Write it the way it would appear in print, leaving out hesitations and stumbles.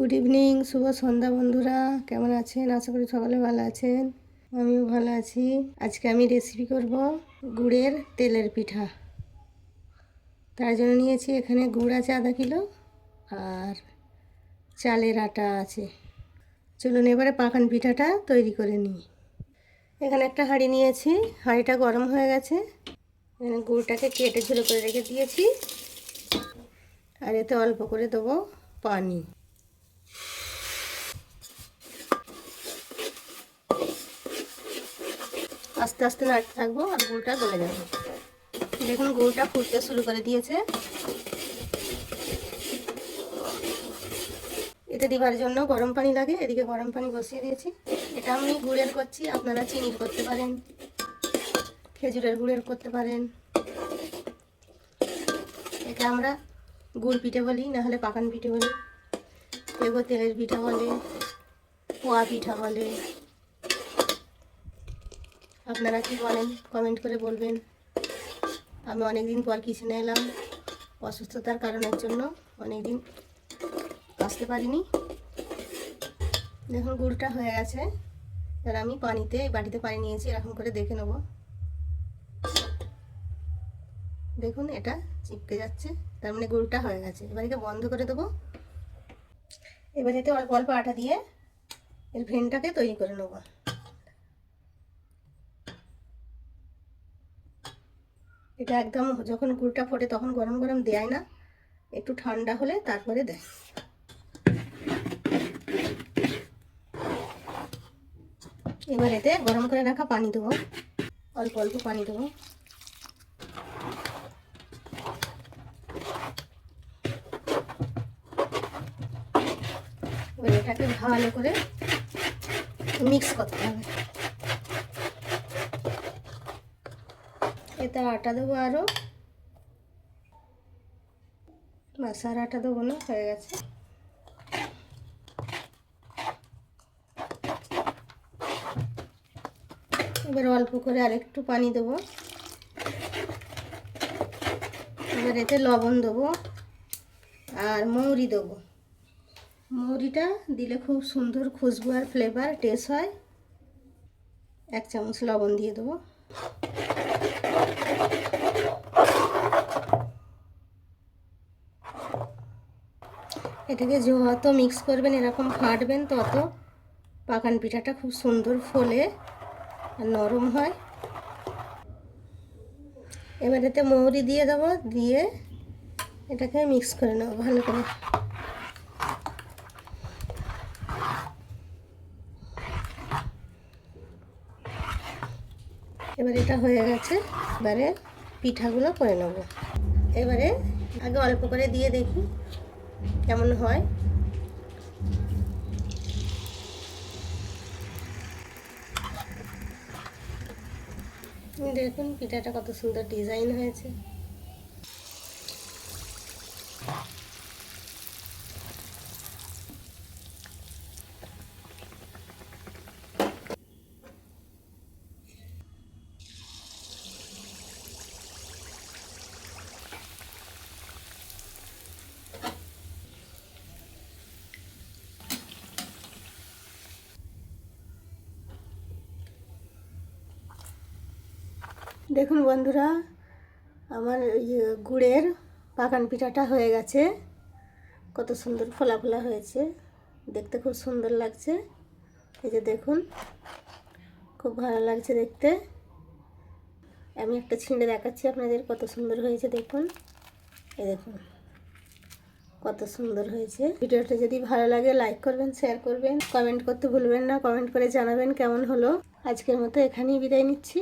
Good evening, শুভ সন্ধ্যা বন্ধুরা। কেমন আছেন? আশা করি সকলে ভালো আছেন। আমিও ভালো আছি। আজকে আমি রেসিপি করব গুড়ের তেলের পিঠা। তার জন্য নিয়েছি এখানে গুড় আছে আধা কিলো, আর চালের আটা আছে। চলুন এবারে পাকান পিঠাটা তৈরি করে নিই। এখানে একটা হাঁড়ি নিয়েছি, হাঁড়িটা গরম হয়ে গেছে। এখানে গুড়টাকে কেটে ঝুলো করে রেখে দিয়েছি, আর এতে অল্প করে দেবো পানি। আস্তে আস্তে নাড়তে থাকবো আর গুড়টা গলে যাবে। দেখুন গুড়টা ফুটতে শুরু করে দিয়েছে। এতে দিবার জন্য গরম পানি লাগে, এদিকে গরম পানি বসিয়ে দিয়েছি। এটা আমি গুড়ের করছি, আপনারা চিনির করতে পারেন, খেজুরের গুড়ের করতে পারেন। এটা আমরা গুড় পিঠে বলি, না হলে পাকান পিঠে বলি। কেউ তেলের পিঠা বলে, পোয়া পিঠা বলে। আপনারা কি বলেন কমেন্ট করে বলবেন। আমি অনেক দিন পর কিচেনে এলাম, অসুস্থতার কারণের জন্য অনেক দিন আসতে পারিনি। দেখুন গুড়টা হয়ে গেছে। এবার আমি বাটিতে পানি নিয়েছি, এরকম করে দেখে নেব। দেখুন এটা চিপকে যাচ্ছে, তার মানে গুড়টা হয়ে গেছে। এবার একে বন্ধ করে দেবো। এবার এতে অল্প অল্প আটা দিয়ে এর ভেনটাকে তৈরি করে নেব। এটা একদম যখন গুড়টা ফোটে তখন গরম গরম দেয় না, একটু ঠান্ডা হলে তারপরে দেয়। এবার এতে গরম করে রাখা পানি দেবো, অল্প অল্প পানি দেবো। এবার এটাকে ভালো করে মিক্স করতে হবে। এতে আটা দেবো আরও, বাস আর আটা দেবো না, হয়ে গেছে। এবার অল্প করে আরেকটু পানি দেবো। এবার এতে লবণ দেবো আর মৌরি দেবো। মৌরিটা দিলে খুব সুন্দর খুশবু আর ফ্লেভার টেস্ট হয়। 1 চামচ লবণ দিয়ে দেবো। এটাকে যত মিক্স করবেন, এরকম ফাটবেন, তত পাকান পিঠাটা খুব সুন্দর ফোলে আর নরম হয়। এবার এতে মৌরি দিয়ে দেবো, দিয়ে এটাকে মিক্স করে নেবো ভালো করে। এবার এটা হয়ে গেছে, এবারে পিঠাগুলো করে নেব। এবারে আগে অল্প করে দিয়ে দেখি কেমন হয়। দেখুন পিঠাটা কত সুন্দর ডিজাইন হয়েছে। দেখুন বন্ধুরা, আমার গুড়ের পাকান পিঠাটা হয়ে গেছে। কত সুন্দর ফোলা ফোলা হয়েছে, দেখতে খুব সুন্দর লাগছে। এই যে দেখুন, খুব ভালো লাগছে দেখতে। আমি একটা ছিঁড়ে দেখাচ্ছি আপনাদের, কত সুন্দর হয়েছে দেখুন। এই দেখুন কত সুন্দর হয়েছে। ভিডিওটা যদি ভালো লাগে লাইক করবেন, শেয়ার করবেন, কমেন্ট করতে ভুলবেন না। কমেন্ট করে জানাবেন কেমন হলো। আজকের মতো এখানেই বিদায় নিচ্ছি।